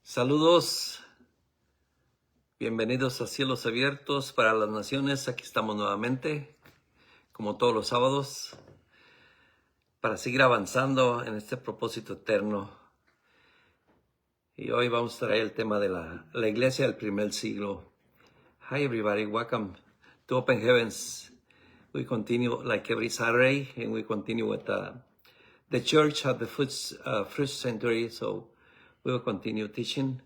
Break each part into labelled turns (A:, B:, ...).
A: Saludos, bienvenidos a Cielos Abiertos para las Naciones. Aquí estamos nuevamente, como todos los sábados, para seguir avanzando en este propósito eterno. Y hoy vamos a traer el tema de la iglesia del primer siglo. Hi everybody, welcome to Open Heavens. We continue like every Saturday, and we continue with the church of the first century. So we will continue teaching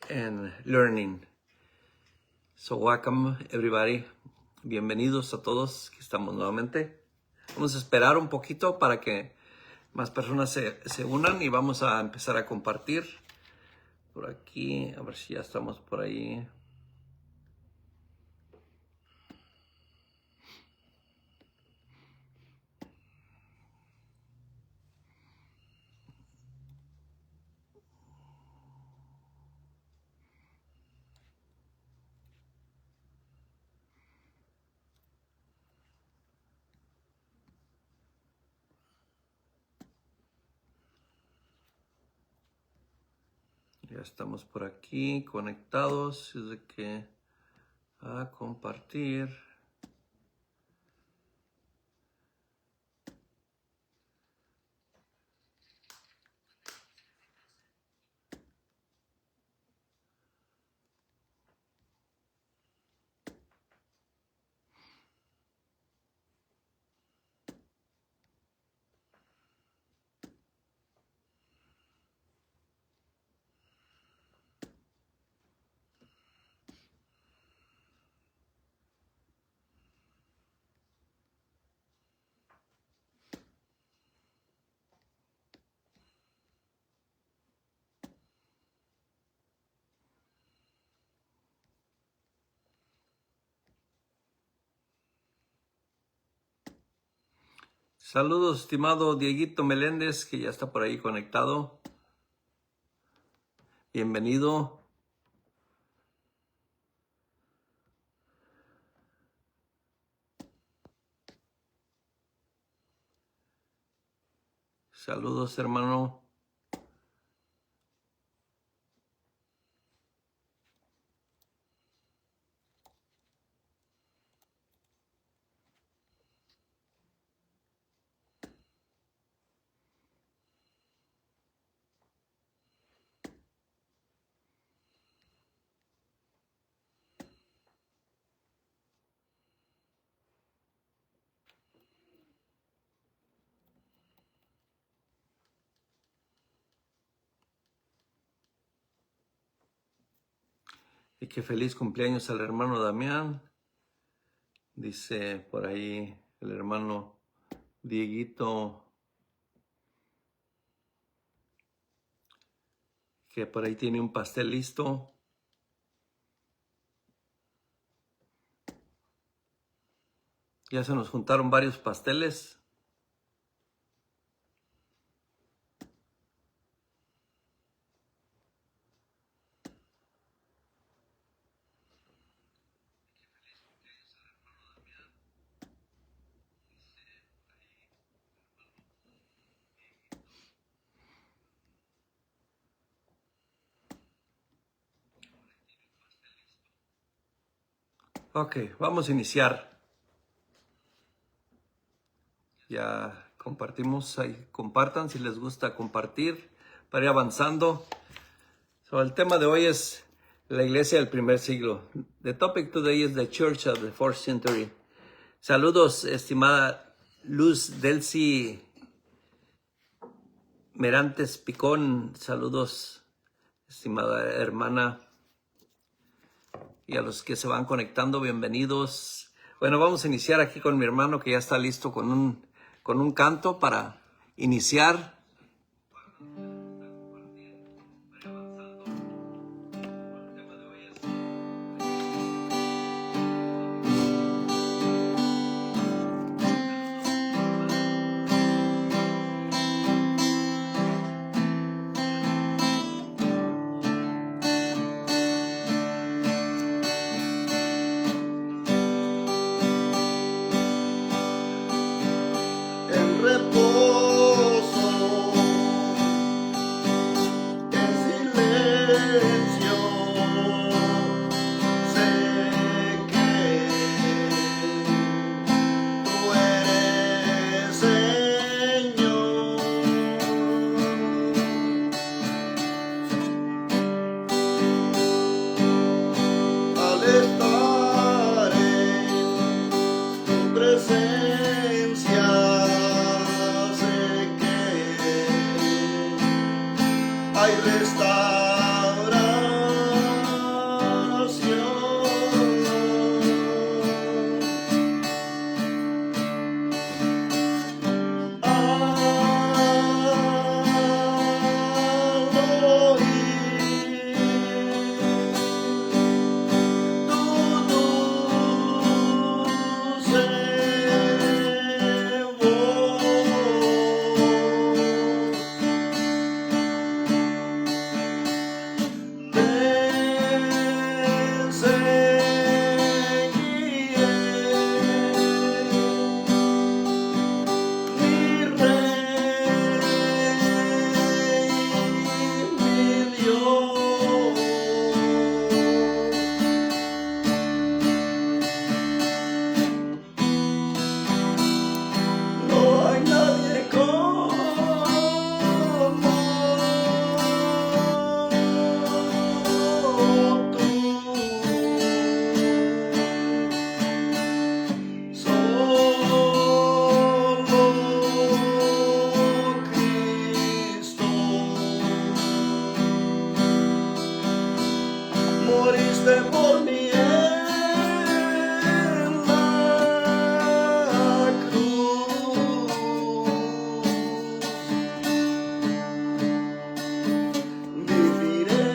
A: and learning. So welcome everybody. Bienvenidos a todos que estamos nuevamente. Vamos a esperar un poquito para que más personas se unan y vamos a empezar a compartir por aquí. A ver si ya estamos por ahí. Ya estamos por aquí conectados. Es de que a compartir. Saludos, estimado Dieguito Meléndez, que ya está por ahí conectado. Bienvenido. Saludos, hermano. Y que feliz cumpleaños al hermano Damián. Dice por ahí el hermano Dieguito que por ahí tiene un pastel listo. Ya se nos juntaron varios pasteles. Ok, vamos a iniciar. Ya compartimos, ahí compartan si les gusta compartir para ir avanzando. So, el tema de hoy es la iglesia del primer siglo. The topic today is the church of the fourth century. Saludos, estimada Luz Delcy Merantes Picón. Saludos, estimada hermana. Y a los que se van conectando, bienvenidos. Bueno, vamos a iniciar aquí con mi hermano que ya está listo con un canto para iniciar.
B: En reposo hay restauración. No hay nadie como tú. Solo Cristo. Moriste por mí en la cruz. Viviré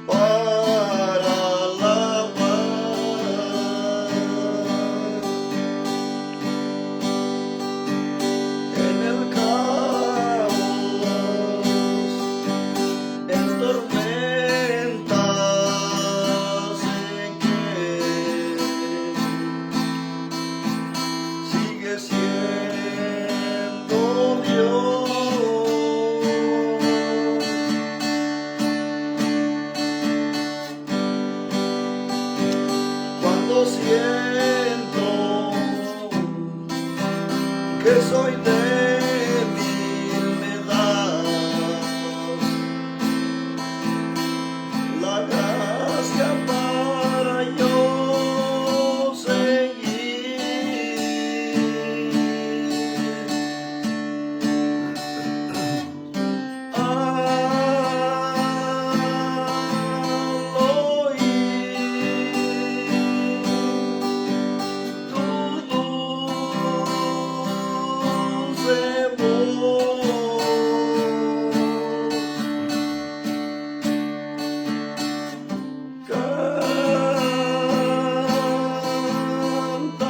B: para alabar. En el caos, en tormentas, sé que sigue siendo Dios. Cuando siento que soy débil, me das la gracia para yo seguir. Al oír tu dulce voz,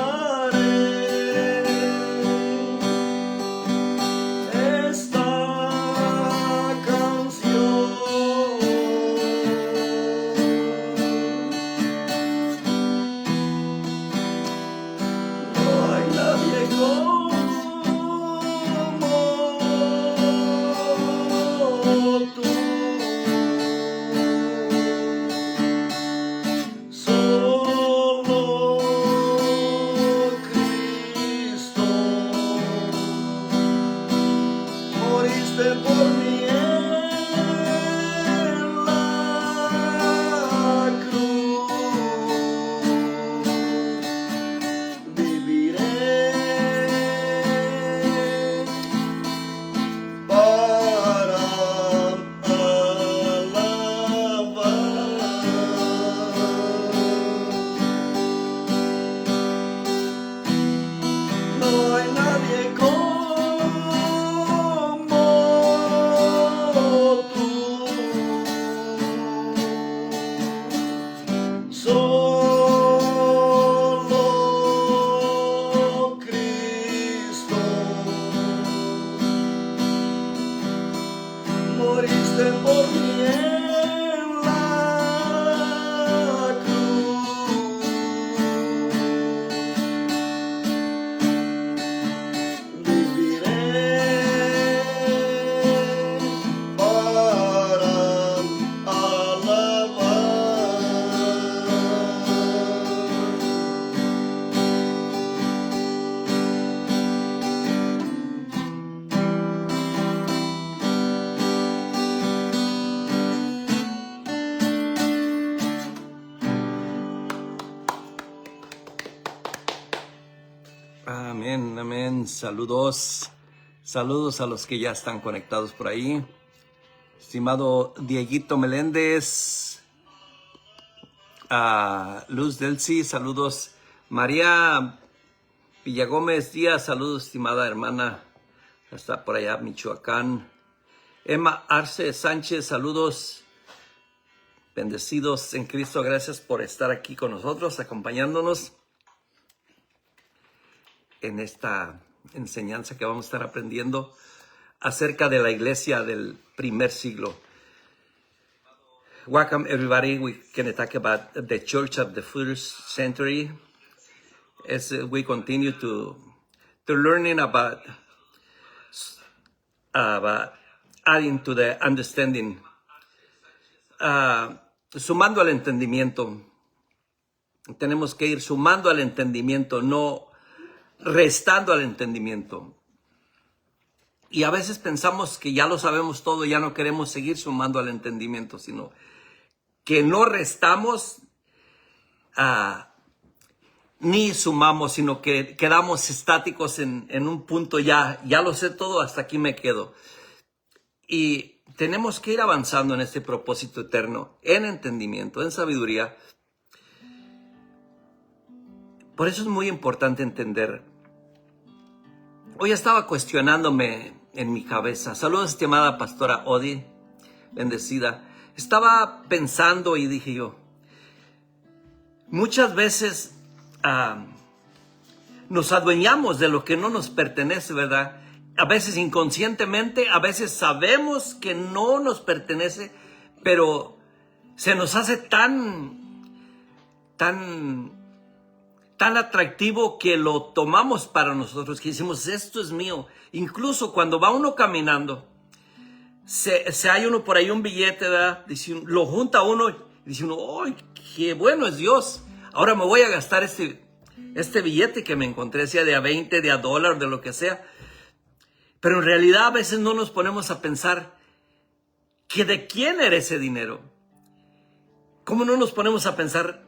B: cantaré esta canción. No hay nadie como tú. Solo Cristo. Moriste por mí en la cruz. Viviré para alabar. No hay nadie como tú. Solo Cristo. Moriste por mí en la cruz. Viviré para alabar.
A: Amén, amén. Saludos, Saludos a los que ya están conectados por ahí. Estimado Dieguito Meléndez, a Luz Delcy, saludos. María Villagómez Díaz, saludos, estimada hermana, hasta por allá, Michoacán. Emma Arce Sánchez, saludos. Bendecidos en Cristo, gracias por estar aquí con nosotros, acompañándonos en esta enseñanza que vamos a estar aprendiendo acerca de la iglesia del primer siglo. Welcome everybody. We're going to talk about the church of the first century as we continue to learning about adding to the understanding. Sumando al entendimiento. Tenemos que ir sumando al entendimiento, no restando al entendimiento. Y a veces pensamos que ya lo sabemos todo, ya no queremos seguir sumando al entendimiento, sino que no restamos ni sumamos, sino que quedamos estáticos en un punto, ya lo sé todo, hasta aquí me quedo. Y tenemos que ir avanzando en este propósito eterno, en entendimiento, en sabiduría. Por eso es muy importante entender. Hoy estaba cuestionándome en mi cabeza. Saludos, estimada pastora Odi, bendecida. Estaba pensando y dije yo, muchas veces nos adueñamos de lo que no nos pertenece, ¿verdad? A veces inconscientemente, a veces sabemos que no nos pertenece, pero se nos hace tan atractivo que lo tomamos para nosotros, que decimos, esto es mío. Incluso cuando va uno caminando, se hay uno por ahí un billete, ¿verdad? Dice, lo junta uno y dice uno, ¡ay, qué bueno es Dios! Ahora me voy a gastar este billete que me encontré, sea de a 20, de a dólar, de lo que sea. Pero en realidad a veces no nos ponemos a pensar que de quién era ese dinero. ¿Cómo no nos ponemos a pensar,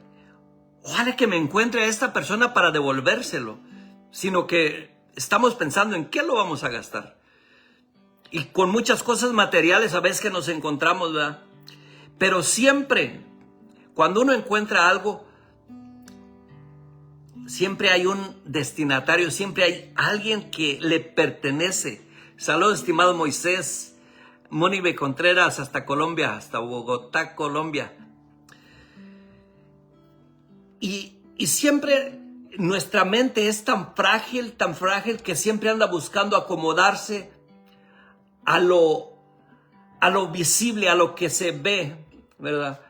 A: ojalá que me encuentre a esta persona para devolvérselo? Sino que estamos pensando en qué lo vamos a gastar. Y con muchas cosas materiales a veces que nos encontramos, ¿verdad? Pero siempre, cuando uno encuentra algo, siempre hay un destinatario, siempre hay alguien que le pertenece. Saludos, estimado Moisés, Mónibe Contreras, hasta Colombia, hasta Bogotá, Colombia. Y siempre nuestra mente es tan frágil que siempre anda buscando acomodarse a lo visible, a lo que se ve, ¿verdad?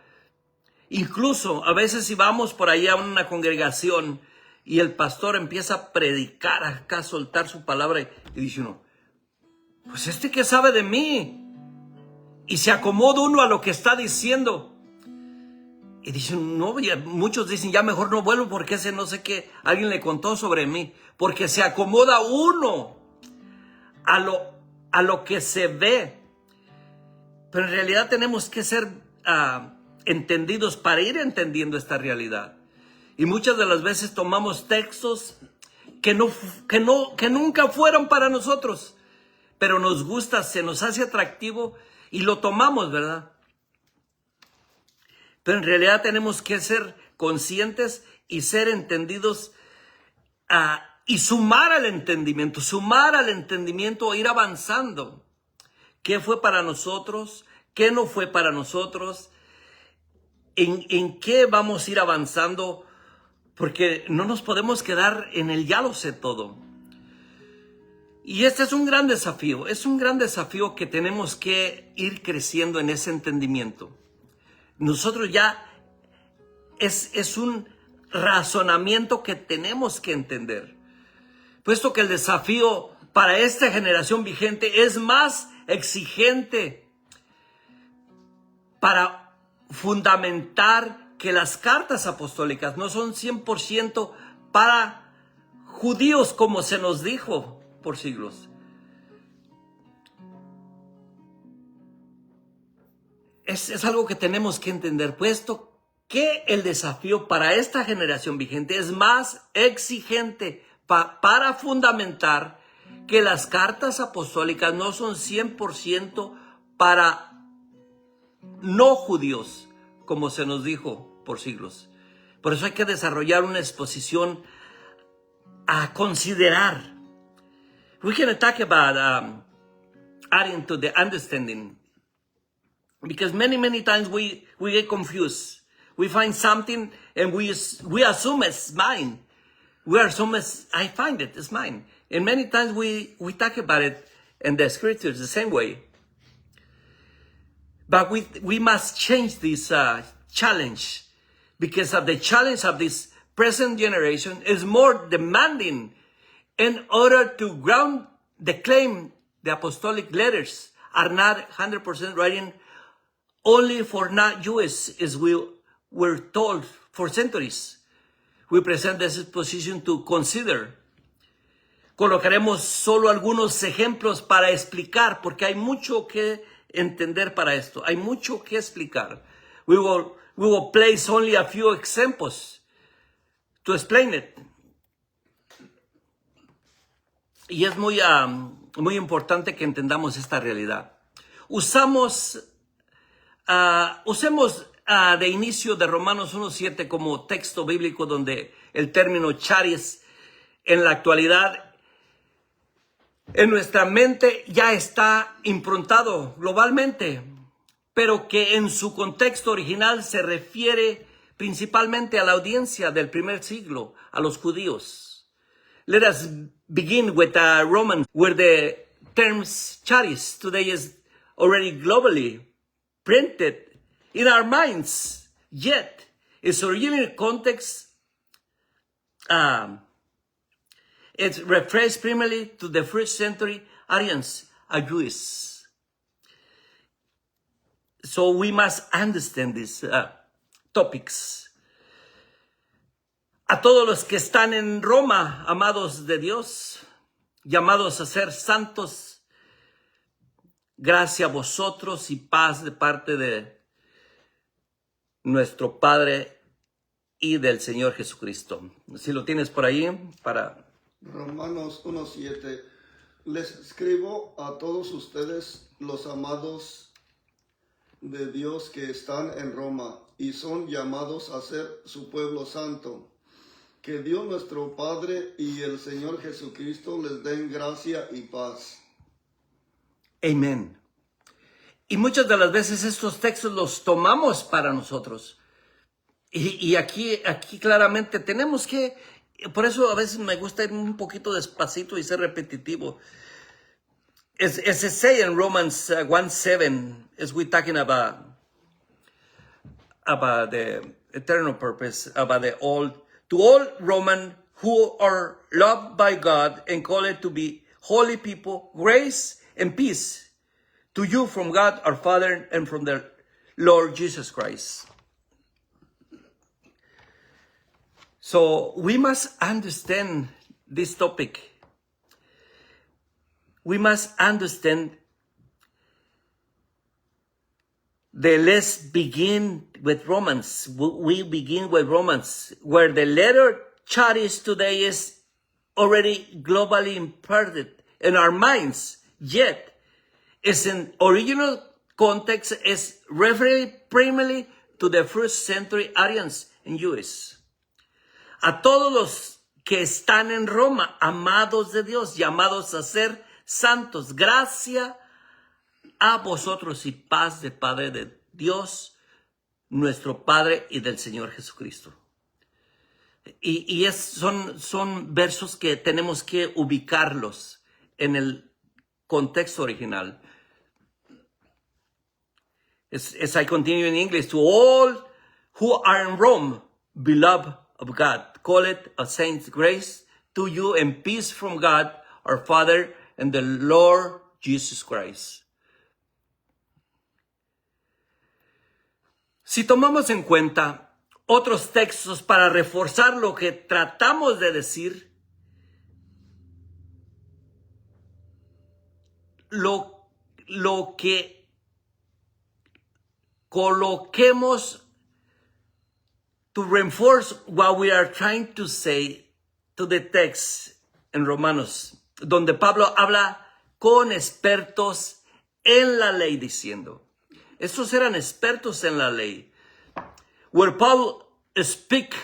A: Incluso a veces si vamos por ahí a una congregación y el pastor empieza a predicar acá, a soltar su palabra y dice uno, pues ¿qué sabe de mí? Y se acomoda uno a lo que está diciendo. Y dicen, no, muchos dicen, ya mejor no vuelvo porque ese no sé qué, alguien le contó sobre mí. Porque se acomoda uno a lo que se ve. Pero en realidad tenemos que ser entendidos para ir entendiendo esta realidad. Y muchas de las veces tomamos textos que nunca fueron para nosotros. Pero nos gusta, se nos hace atractivo y lo tomamos, ¿verdad? Pero en realidad tenemos que ser conscientes y ser entendidos y sumar al entendimiento, ir avanzando. ¿Qué fue para nosotros? ¿Qué no fue para nosotros? ¿En qué vamos a ir avanzando? Porque no nos podemos quedar en el ya lo sé todo. Y este es un gran desafío. Es un gran desafío que tenemos que ir creciendo en ese entendimiento. Nosotros ya es un razonamiento que tenemos que entender. Puesto que el desafío para esta generación vigente es más exigente para fundamentar que las cartas apostólicas no son 100% para judíos como se nos dijo por siglos. Es algo que tenemos que entender, puesto que el desafío para esta generación vigente es más exigente para fundamentar que las cartas apostólicas no son 100% para no judíos, como se nos dijo por siglos. Por eso hay que desarrollar una exposición a considerar. We can talk about adding to the understanding, because many times we get confused. We find something and we assume it's mine. We assume I find it, it's mine. And many times we talk about it in the scriptures the same way. But we must change this challenge, because of the challenge of this present generation is more demanding. In order to ground the claim, the apostolic letters are not 100% writing only for not Jews, as we were told for centuries. We present this exposition to consider. Colocaremos solo algunos ejemplos para explicar, porque hay mucho que entender para esto. Hay mucho que explicar. We will place only a few examples to explain it. Y es muy importante que entendamos esta realidad. Usemos de inicio de Romanos 1:7 como texto bíblico, donde el término charis en la actualidad en nuestra mente ya está improntado globalmente, pero que en su contexto original se refiere principalmente a la audiencia del primer siglo, a los judíos. Let us begin with Romans, where the term charis today is already globally printed in our minds, yet its original context it refers primarily to the first century Arians, Jews. So we must understand these topics. A todos los que están en Roma, amados de Dios, llamados a ser santos, gracia a vosotros y paz de parte de nuestro Padre y del Señor Jesucristo. Si lo tienes por ahí, para...
B: Romanos 1:7. Les escribo a todos ustedes, los amados de Dios que están en Roma y son llamados a ser su pueblo santo. Que Dios nuestro Padre y el Señor Jesucristo les den gracia y paz.
A: Amén. Y muchas de las veces estos textos los tomamos para nosotros. Y aquí claramente tenemos que, por eso a veces me gusta ir un poquito despacito y ser repetitivo. As it say in Romans 1:7, as we're talking about the eternal purpose, about the old, to all Roman who are loved by God and called to be holy people, grace and peace to you from God our Father and from the Lord Jesus Christ. So we must understand this topic. We must understand let's begin with Romans. We begin with Romans, where the letter charis today is already globally imprinted in our minds, yet its original context is referring primarily to the first century Arians and Jews. A todos los que están en Roma, amados de Dios, llamados a ser santos, gracia a vosotros y paz de Padre de Dios, nuestro Padre y del Señor Jesucristo. Y son versos que tenemos que ubicarlos en el contexto original. As I continue in English, to all who are in Rome, beloved of God, call it a saint's grace to you and peace from God, our Father, and the Lord Jesus Christ. Si tomamos en cuenta otros textos para reforzar lo que tratamos de decir, lo que coloquemos to reinforce what we are trying to say to the text in Romanos donde Pablo habla con expertos en la ley diciendo, estos eran expertos en la ley. Where Paul speak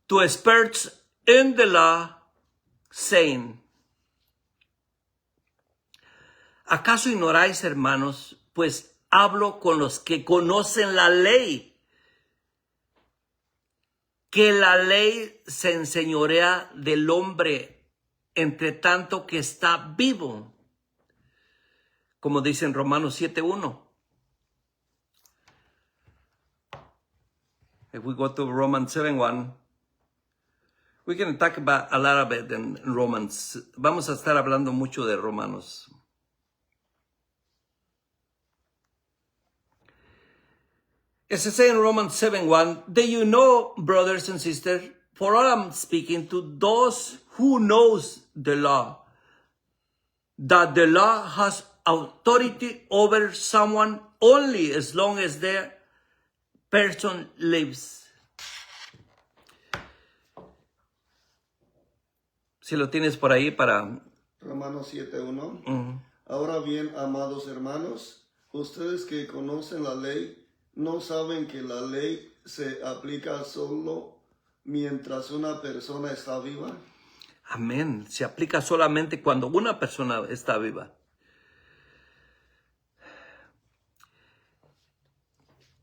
A: to experts in the law, saying, ¿acaso ignoráis, hermanos? Pues hablo con los que conocen la ley, que la ley se enseñorea del hombre entre tanto que está vivo, como dice en Romanos 7:1. If we go to Romans 7:1, we can talk about a lot of it in Romans. Vamos a estar hablando mucho de Romanos. It says in Romans 7:1, do you know, brothers and sisters, for all I'm speaking to those who knows the law, that the law has authority over someone only as long as their person lives. Si lo tienes por ahí para...
B: Romanos 7:1. Ahora bien, amados hermanos, ustedes que conocen la ley, ¿no saben que la ley se aplica solo mientras una persona está viva?
A: Amén. Se aplica solamente cuando una persona está viva.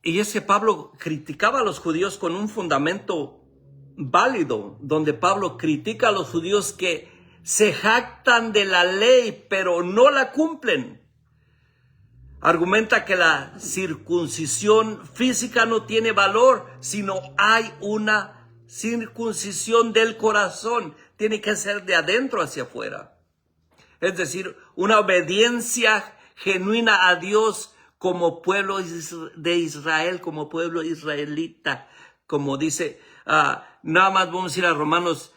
A: Y es que Pablo criticaba a los judíos con un fundamento válido, donde Pablo critica a los judíos que se jactan de la ley, pero no la cumplen. Argumenta que la circuncisión física no tiene valor, sino hay una circuncisión del corazón. Tiene que ser de adentro hacia afuera. Es decir, una obediencia genuina a Dios como pueblo de Israel, como pueblo israelita. Como dice, nada más vamos a ir a Romanos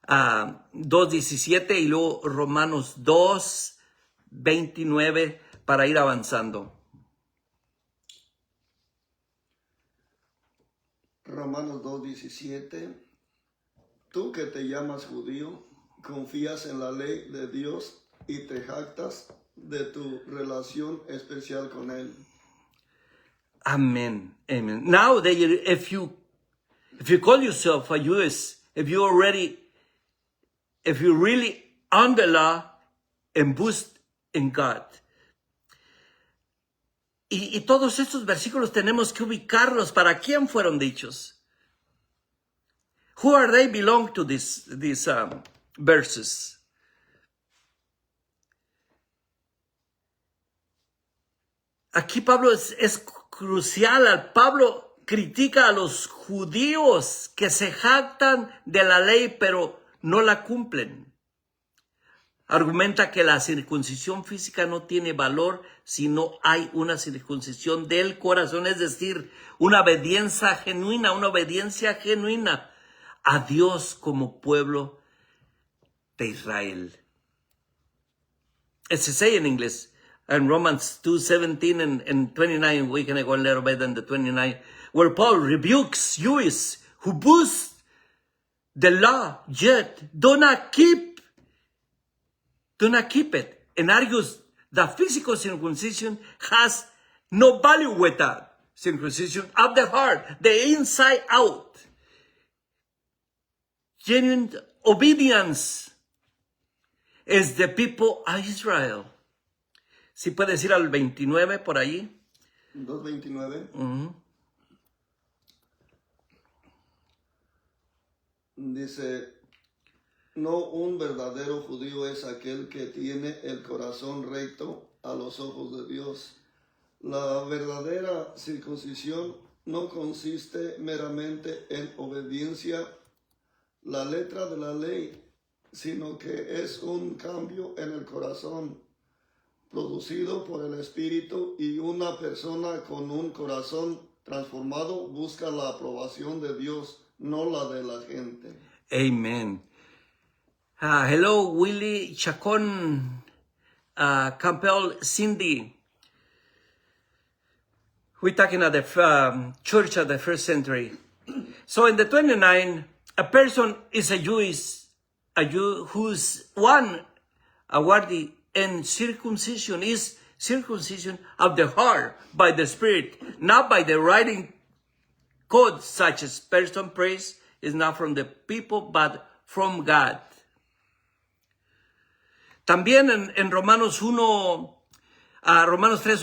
A: 2:17 y luego Romanos 2:29 para ir avanzando.
B: Romanos 2:17. Tú que te llamas judío, confías en la ley de Dios y te jactas de tu relación especial con Él.
A: Amen. Amen. Now, if you call yourself a Jewish, if you really on the law and boost in God. Y todos estos versículos tenemos que ubicarlos para quién fueron dichos. Who are they belong to these verses? Aquí Pablo es crucial. Pablo critica a los judíos que se jactan de la ley pero no la cumplen. Argumenta que la circuncisión física no tiene valor si no hay una circuncisión del corazón, es decir, una obediencia genuina a Dios como pueblo de Israel. As I say in English, in Romans 2:17 and 29, we can go a little bit than the 29, where Paul rebukes Jews who boast the law, yet do not keep it, and argues that physical circumcision has no value with that circumcision of the heart, the inside out. Genuine obedience is the people of Israel. Si puedes ir al 29 por ahí.
B: 2:29. Dice, no un verdadero judío es aquel que tiene el corazón recto a los ojos de Dios. La verdadera circuncisión no consiste meramente en obediencia la letra de la ley, sino que es un cambio en el corazón producido por el Espíritu, y una persona con un corazón transformado busca la aprobación de Dios, no la de la gente.
A: Amen. Hello, Willie Chacon, Campbell, Cindy. We're talking at the church of the first century. So in the 29, a person is a Jewish whose one awarded and circumcision is circumcision of the heart by the Spirit, not by the writing code, such as person praise is not from the people, but from God. También en Romanos 3,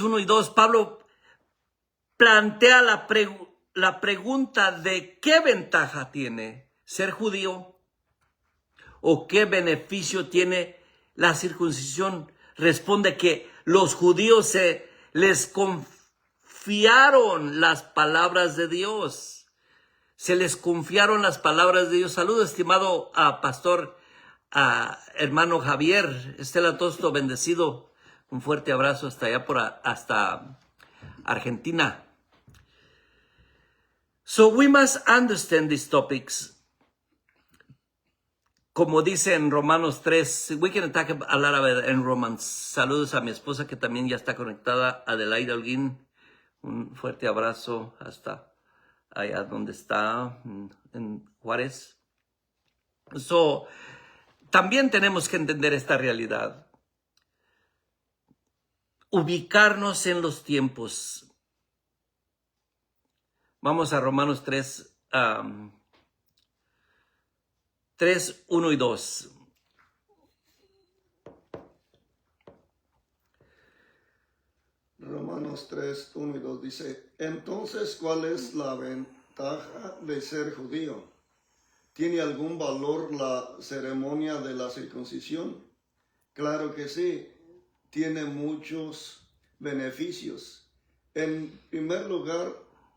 A: 1 y 2, Pablo plantea la pregunta de qué ventaja tiene ser judío o qué beneficio tiene la circuncisión. Responde que los judíos se les confiaron las palabras de Dios. Se les confiaron las palabras de Dios. Saludo, estimado pastor, hermano Javier, Estela Tosto, bendecido. Un fuerte abrazo hasta allá, hasta Argentina. So we must understand these topics. Como dice en Romanos 3, we can talk a lot about it in Romans. Saludos a mi esposa que también ya está conectada, Adelaida Holguín. Un fuerte abrazo hasta allá donde está, en Juárez. So, también tenemos que entender esta realidad. Ubicarnos en los tiempos. Vamos a Romanos 3, 1 y 2.
B: Romanos 3, 1 y 2 dice, entonces, ¿cuál es la ventaja de ser judío? ¿Tiene algún valor la ceremonia de la circuncisión? Claro que sí, tiene muchos beneficios. En primer lugar,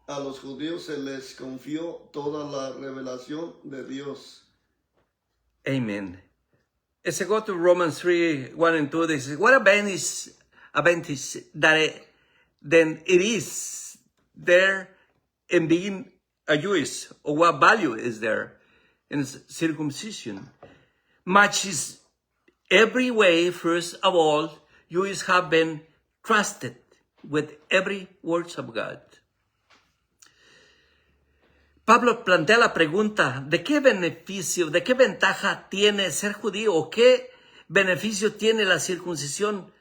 B: a los judíos se les confió toda la revelación de Dios.
A: Amen. As I go to Romans 3, 1 and 2, this is what advantage then it is there in being a Jewish, or what value is there in circumcision? Much is every way, first of all, Jews have been trusted with every word of God. Pablo plantea la pregunta, ¿de qué beneficio, de qué ventaja tiene ser judío o qué beneficio tiene la circuncisión?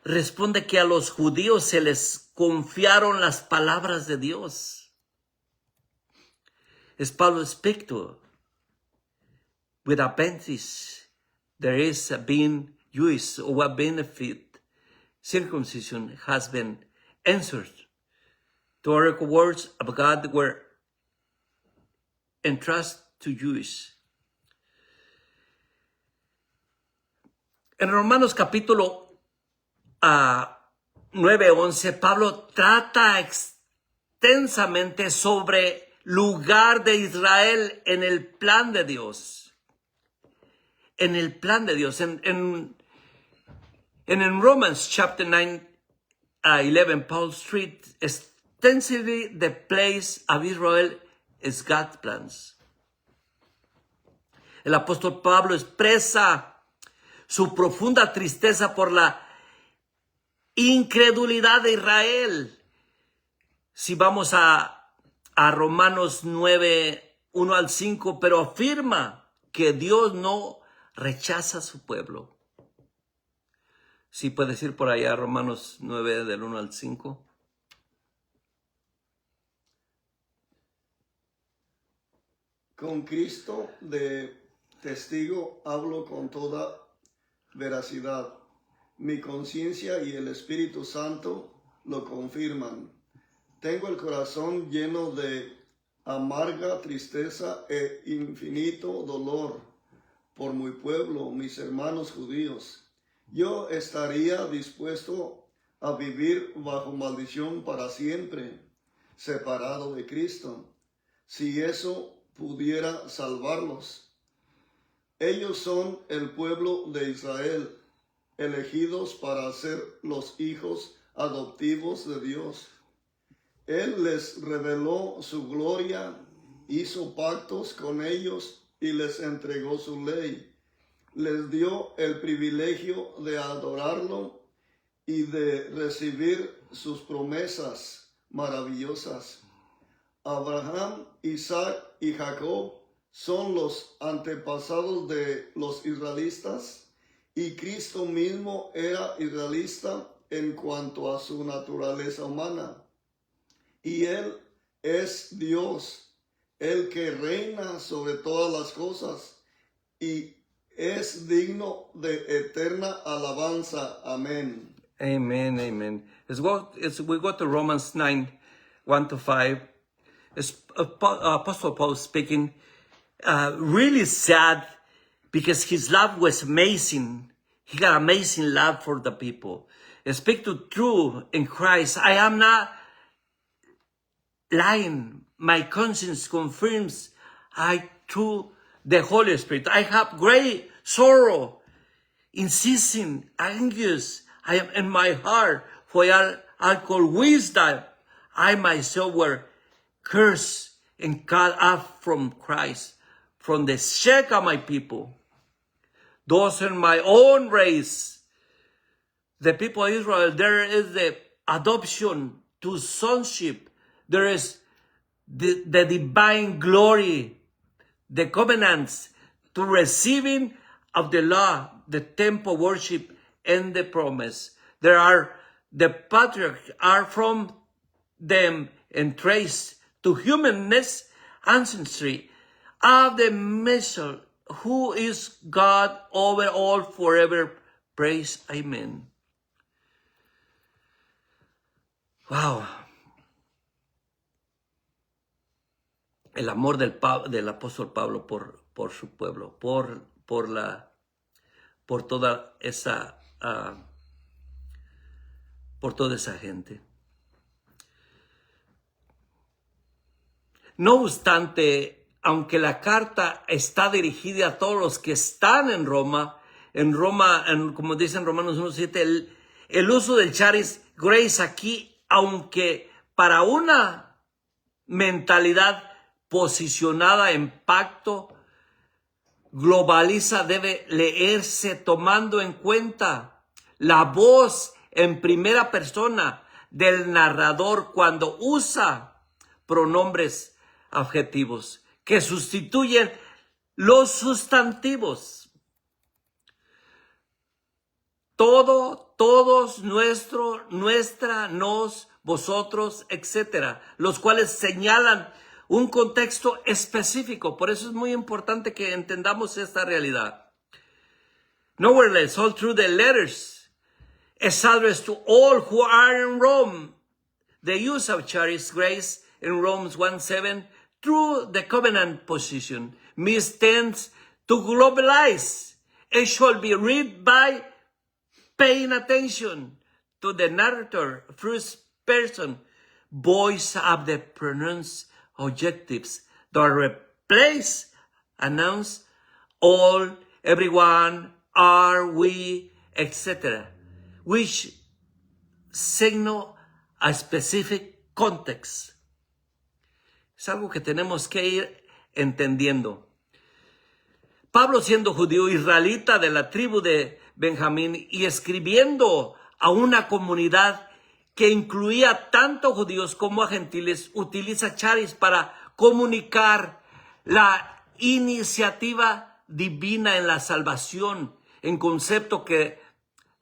A: Responde que a los judíos se les confiaron las palabras de Dios. As Pablo speaks to, with advantage, there is being Jewish, or what benefit circumcision has been answered. The oracle words of God were entrusted to Jews. En Romanos capítulo 9:11, Pablo trata extensamente sobre lugar de Israel en el plan de Dios. En el plan de Dios. En Romans chapter 9, 11, Paul treats extensively the place of Israel is God's plans. El apóstol Pablo expresa su profunda tristeza por la incredulidad de Israel. Si vamos a Romanos 9, 1 al 5, pero afirma que Dios no rechaza a su pueblo. Sí, puedes ir por allá, Romanos 9, del 1 al 5.
B: Con Cristo de testigo hablo con toda veracidad. Mi conciencia y el Espíritu Santo lo confirman. Tengo el corazón lleno de amarga tristeza e infinito dolor por mi pueblo, mis hermanos judíos. Yo estaría dispuesto a vivir bajo maldición para siempre, separado de Cristo, si eso pudiera salvarlos. Ellos son el pueblo de Israel, elegidos para ser los hijos adoptivos de Dios. Él les reveló su gloria, hizo pactos con ellos y les entregó su ley. Les dio el privilegio de adorarlo y de recibir sus promesas maravillosas. Abraham, Isaac y Jacob son los antepasados de los israelitas y Cristo mismo era israelita en cuanto a su naturaleza humana. Y Él es Dios, el que reina sobre todas las cosas y es digno de eterna alabanza. Amén.
A: Amen, amen. As we go to Romans 9, 1-5, Apostle Paul speaking, really sad because his love was amazing. He got amazing love for the people. Speak to true in Christ. I am not lying. My conscience confirms I through the Holy Spirit. I have great sorrow, insisting, anxious. I am in my heart, for I call wisdom. I myself were cursed and cut off from Christ, from the sake of my people. Those in my own race, the people of Israel, there is the adoption to sonship. There is the divine glory, the covenants to receiving of the law, the temple worship, and the promise. There are, the patriarchs are from them and traced to humanness ancestry of the Messiah, who is God over all forever. Praise, amen. Wow. El amor del apóstol Pablo por su pueblo, por toda esa gente. No obstante, aunque la carta está dirigida a todos los que están en Roma, como dice en Romanos 1:7, el uso del charis grace aquí, aunque para una mentalidad posicionada en pacto, globaliza, debe leerse tomando en cuenta la voz en primera persona del narrador cuando usa pronombres adjetivos que sustituyen los sustantivos. Todo, todos, nuestro, nuestra, nos, vosotros, etc., los cuales señalan un contexto específico. Por eso es muy importante que entendamos esta realidad. Nevertheless, all through the letters is addressed to all who are in Rome. The use of charis grace in Romans 1:7 through the covenant position means tends to globalize. It should be read by paying attention to the narrator, first person, voice of the pronounced objectives that replace, announce, all, everyone, are, we, etc., which signal a specific context. Es algo que tenemos que ir entendiendo. Pablo, siendo judío israelita de la tribu de Benjamín y escribiendo a una comunidad que incluía tanto judíos como a gentiles, utiliza charis para comunicar la iniciativa divina en la salvación, en concepto que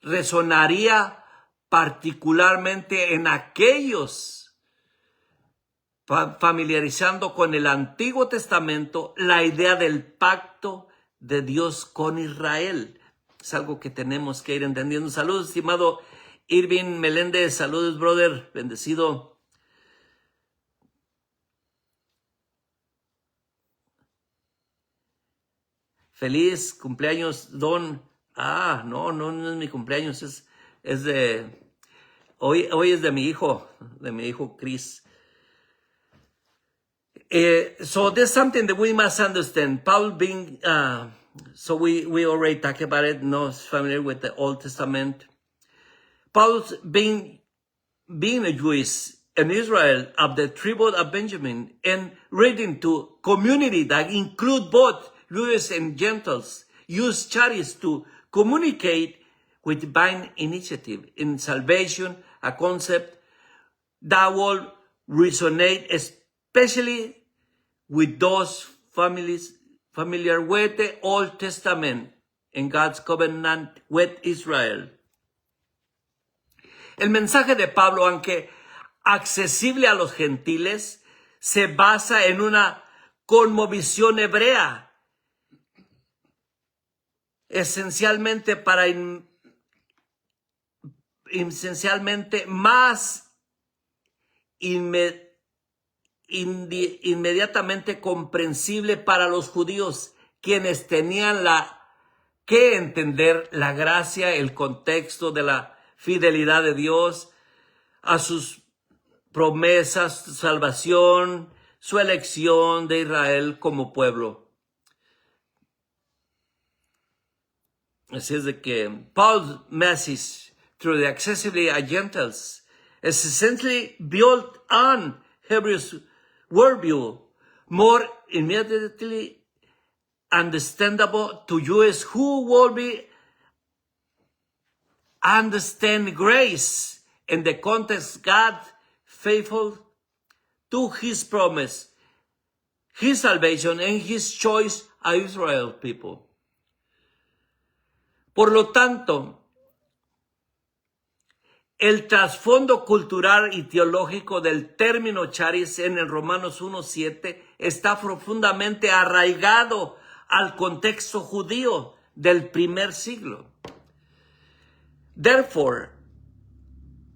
A: resonaría particularmente en aquellos familiarizando con el Antiguo Testamento la idea del pacto de Dios con Israel. Es algo que tenemos que ir entendiendo. Saludos, estimado Irving Meléndez. Saludos, brother. Bendecido. Feliz cumpleaños, Don. No es mi cumpleaños. Es de... Hoy es de mi hijo Chris. So there's something that we must understand. Paul being... So we already talked about it. No, familiar with the Old Testament. Paul's being a Jewish in Israel of the tribe of Benjamin and reading to community that include both Jews and Gentiles, use charis to communicate with divine initiative in salvation, a concept that will resonate especially with those families familiar with the Old Testament and God's covenant with Israel. El mensaje de Pablo, aunque accesible a los gentiles, se basa en una cosmovisión hebrea, esencialmente más inmediatamente comprensible para los judíos, quienes tenían que entender la gracia, el contexto de la fidelidad de Dios a sus promesas, su salvación, su elección de Israel como pueblo. Así es de que Paul's message through the accessibility of Gentiles is essentially built on Hebrews worldview, more immediately understandable to Jews who will be understand grace in the context God faithful to his promise, his salvation, and his choice of Israel people. Por lo tanto, el trasfondo cultural y teológico del término charis en el Romanos 1:7 está profundamente arraigado al contexto judío del primer siglo. Therefore,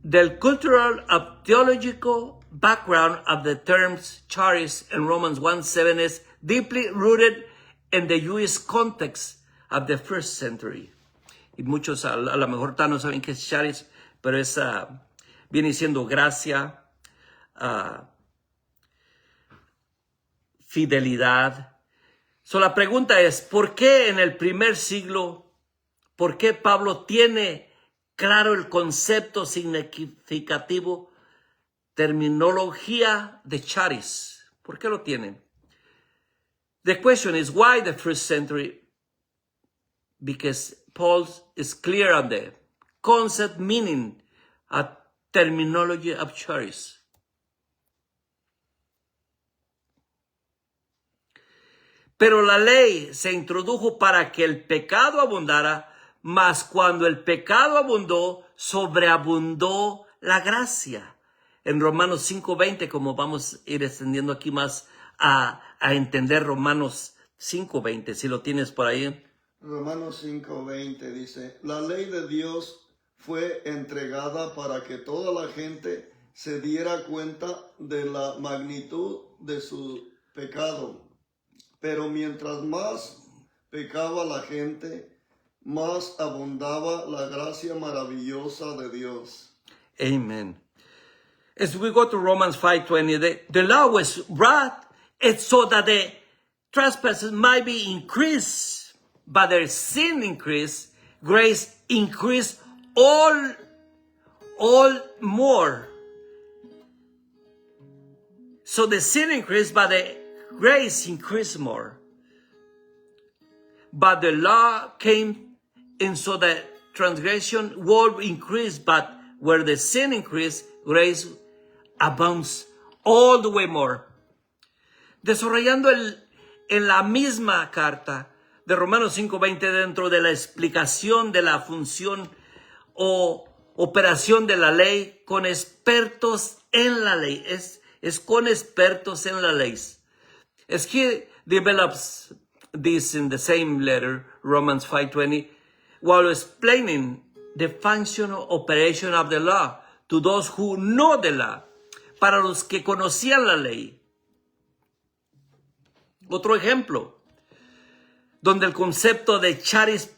A: the cultural and theological background of the terms charis in Romans 1:7 is deeply rooted in the Jewish context of the first century. Y muchos a lo mejor no saben qué es charis, pero viene siendo gracia, fidelidad. So, la pregunta es, ¿por qué en el primer siglo, por qué Pablo tiene claro el concepto significativo, terminología de charis? ¿Por qué lo tiene? The question is, why the first century? Because Paul is clear on the concept, meaning, a terminology of charis. Pero la ley se introdujo para que el pecado abundara, mas cuando el pecado abundó, sobreabundó la gracia. En Romanos 5:20, como vamos a ir extendiendo aquí más a entender Romanos 5:20, si lo tienes por ahí.
B: Romanos 5:20 dice, la ley de Dios fue entregada para que toda la gente se diera cuenta de la magnitud de su pecado. Pero mientras más pecaba la gente, más abundaba la gracia maravillosa de Dios.
A: Amen. As we go to Romans 5:20, the law was brought so that the trespasses might be increased, but their sin increased, grace increased all more. So the sin increased, but the grace increased more. But the law came in so that transgression will increase, but where the sin increased, grace abounds all the way more. Desarrollando en la misma carta de Romanos 5:20, dentro de la explicación de la función o operación de la ley con expertos en la ley. Es con expertos en la ley. As he develops this in the same letter, Romans 5:20, while explaining the functional operation of the law to those who know the law, para los que conocían la ley. Otro ejemplo, donde el concepto de charis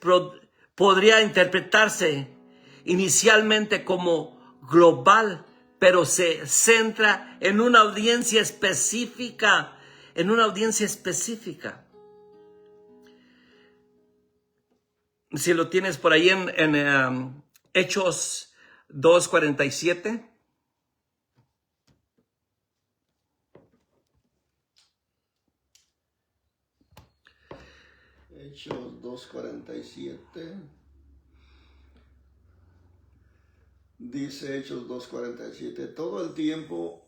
A: podría interpretarse inicialmente como global, pero se centra en una audiencia específica, Si lo tienes por ahí en Hechos 2:47.
B: Hechos 2:47. Dice Hechos 2:47, todo el tiempo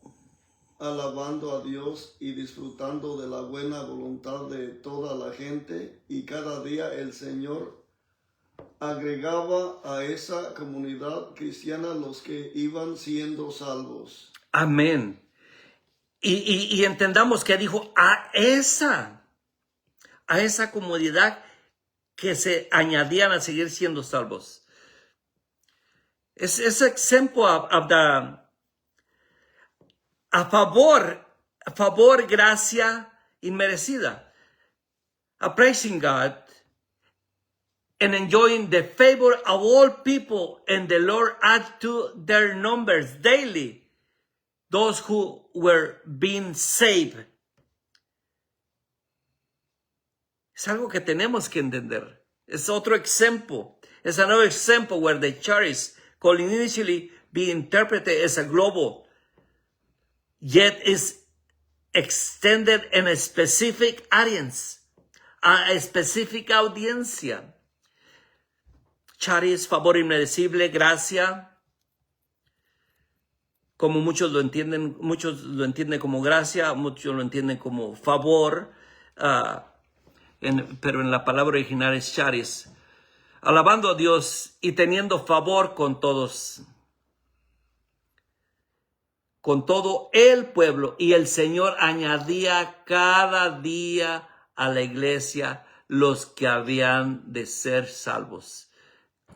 B: alabando a Dios y disfrutando de la buena voluntad de toda la gente, y cada día el Señor agregaba a esa comunidad cristiana los que iban siendo salvos.
A: Amén. Y entendamos que dijo a esa comunidad que se añadían a seguir siendo salvos. Es example of the a favor, gracia inmerecida. Praising God and enjoying the favor of all people, and the Lord add to their numbers daily those who were being saved. Es algo que tenemos que entender. Es otro ejemplo. It's another example where the church could initially be interpreted as a global, yet is extended in a specific audience, a specific audiencia. Charis, favor inmerecible, gracia, como muchos lo entienden como gracia, muchos lo entienden como favor, pero en la palabra original es charis, alabando a Dios y teniendo favor con todos, con todo el pueblo, y el Señor añadía cada día a la iglesia los que habían de ser salvos.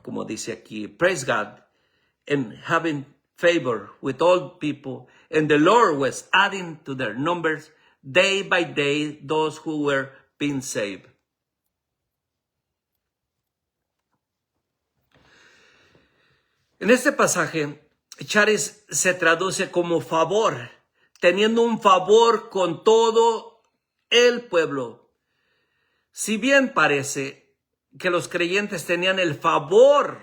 A: Como dice aquí, praise God, and having favor with all people, and the Lord was adding to their numbers day by day those who were being saved. En este pasaje, charis se traduce como favor, teniendo un favor con todo el pueblo. Si bien parece que los creyentes tenían el favor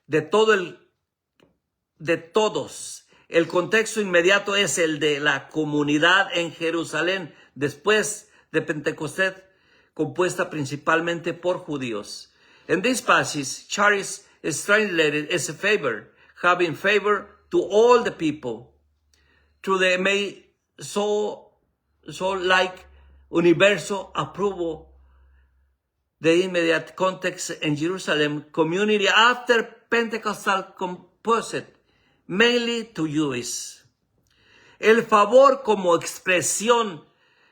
A: de todos, el contexto inmediato es el de la comunidad en Jerusalén después de Pentecostés, compuesta principalmente por judíos. In this passage, charis is translated as a favor, having favor to all the people, through the may so like universal approval. The immediate context in Jerusalem community after Pentecostal composite, mainly to Jews. El favor como expresión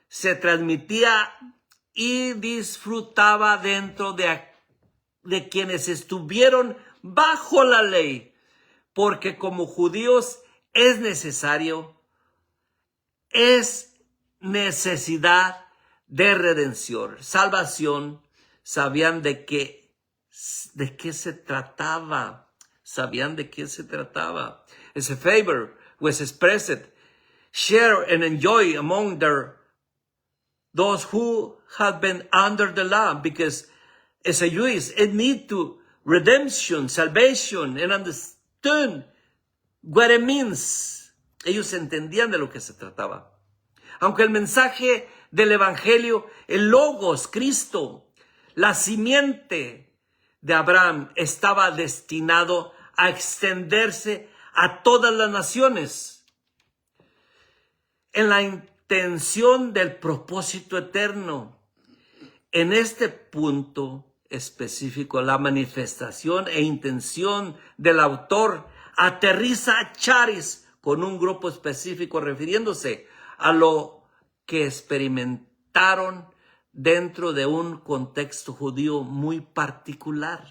A: se transmitía y disfrutaba dentro de quienes estuvieron bajo la ley, porque como judíos es necesidad de redención, salvación. Sabían de qué se trataba. Sabían de qué se trataba. As a favor was expressed, share and enjoy among those who have been under the law, because as a Jews, it need to redemption, salvation, and understand what it means. Ellos entendían de lo que se trataba. Aunque el mensaje del evangelio, el logos, Cristo, la simiente de Abraham, estaba destinado a extenderse a todas las naciones en la intención del propósito eterno. En este punto específico, la manifestación e intención del autor aterriza a charis con un grupo específico, refiriéndose a lo que experimentaron dentro de un contexto judío muy particular.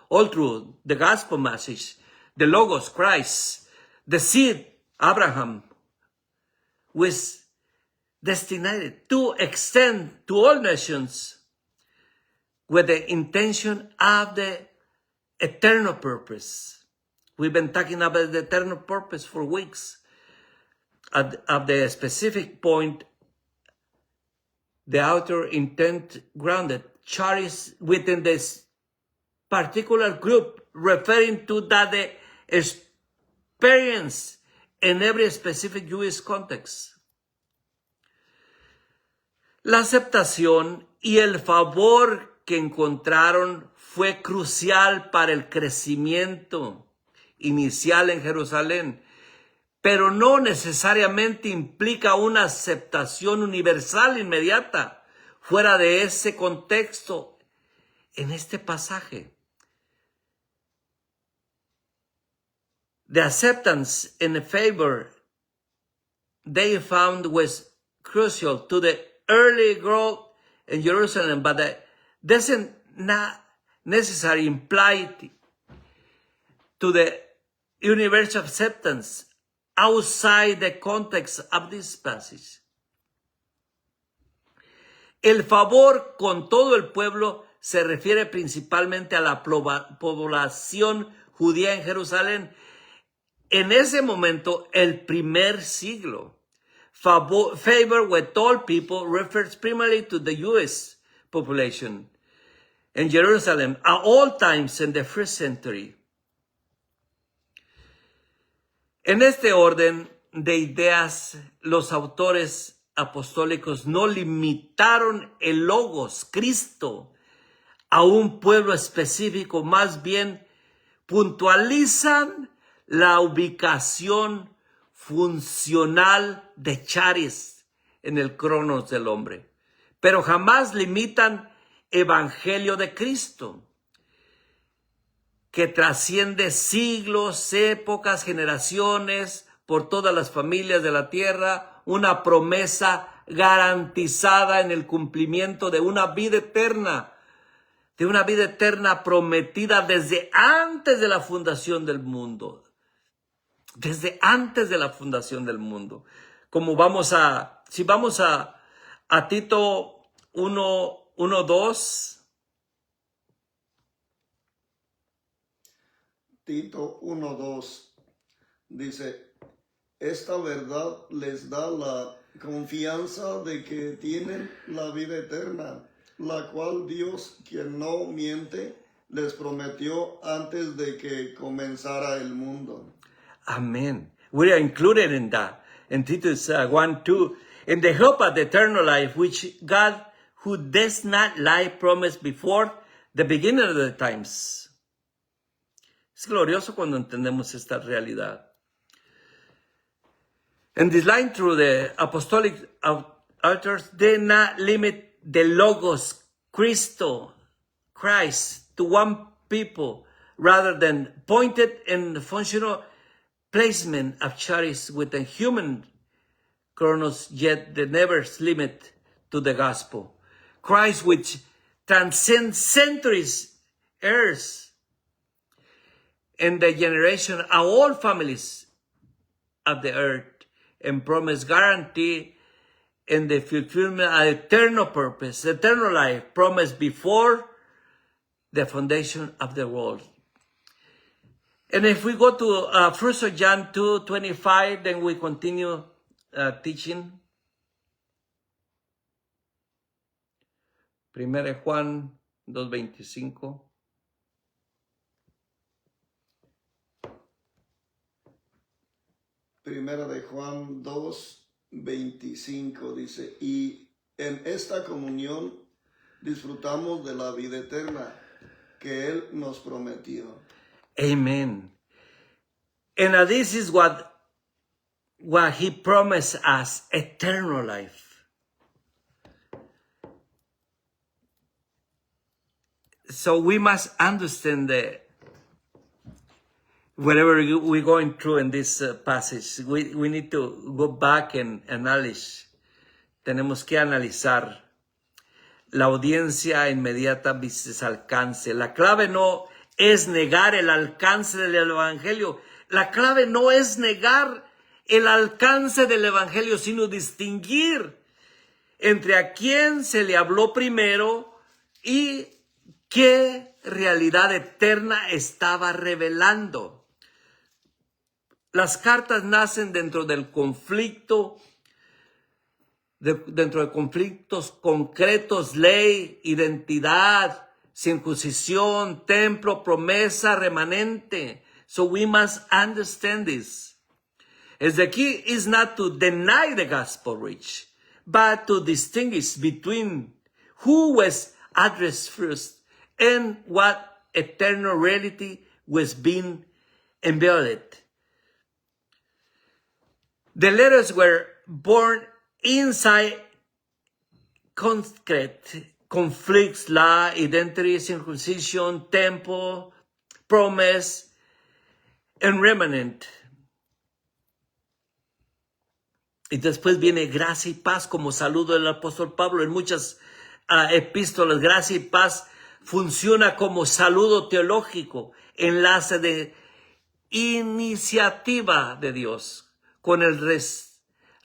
A: All through the gospel message, the Logos, Christ, the seed, Abraham, was destined to extend to all nations with the intention of the eternal purpose. We've been talking about the eternal purpose for weeks. At the specific point, the author intent grounded charis within this particular group, referring to that the experience in every specific Jewish context. La aceptación y el favor que encontraron fue crucial para el crecimiento inicial en Jerusalén, pero no necesariamente implica una aceptación universal inmediata fuera de ese contexto en este pasaje. The acceptance and favor they found was crucial to the early growth in Jerusalem, but that doesn't not necessarily imply to the universal acceptance outside the context of this passage. El favor con todo el pueblo se refiere principalmente a la población judía en Jerusalén. En ese momento, el primer siglo, favor with all people refers primarily to the Jewish population in Jerusalem at all times in the first century. En este orden de ideas, los autores apostólicos no limitaron el logos, Cristo, a un pueblo específico, más bien puntualizan la ubicación funcional de Charis en el cronos del hombre, pero jamás limitan Evangelio de Cristo, que trasciende siglos, épocas, generaciones, por todas las familias de la tierra, una promesa garantizada en el cumplimiento de una vida eterna prometida desde antes de la fundación del mundo. Desde antes de la fundación del mundo. Si vamos a Tito 1:2.
B: Tito 1:2 dice, esta verdad les da la confianza de que tienen la vida eterna, la cual Dios, quien no miente, les prometió antes de que comenzara el mundo.
A: Amen. We are included in that. In Titus 1:2, in the hope of the eternal life, which God, who does not lie, promised before the beginning of the times. Es glorioso cuando entendemos esta realidad. And this line through the apostolic authors did not limit the logos, Christ, to one people, rather than pointed in functional placement of Charis with a human chronos, yet they never limit to the gospel. Christ, which transcends centuries, eras, and the generation of all families of the earth, and promise guarantee in the fulfillment of eternal purpose, eternal life, promised before the foundation of the world. And if we go to 1 John 2:25, then we continue teaching. 1 Juan 2:25.
B: Primera de Juan 2:25 dice, y en esta comunión disfrutamos de la vida eterna que Él nos prometió.
A: Amen. And this is what He promised us, eternal life. So we must understand that whatever we're going through in this passage, we need to go back and analyze. Tenemos que analizar la audiencia inmediata versus alcance. La clave no es negar el alcance del evangelio. La clave no es negar el alcance del evangelio, sino distinguir entre a quién se le habló primero y qué realidad eterna estaba revelando. Las cartas nacen dentro del conflicto, dentro de conflictos concretos, ley, identidad, circuncisión, templo, promesa, remanente. So we must understand this. As the key is not to deny the gospel reach, but to distinguish between who was addressed first and what eternal reality was being unveiled. The letters were born inside concrete conflicts, law, identity, circumcision, temple, promise, and remnant. Y después viene gracia y paz como saludo del apóstol Pablo en muchas epístolas. Gracia y paz funciona como saludo teológico, enlace de iniciativa de Dios, con el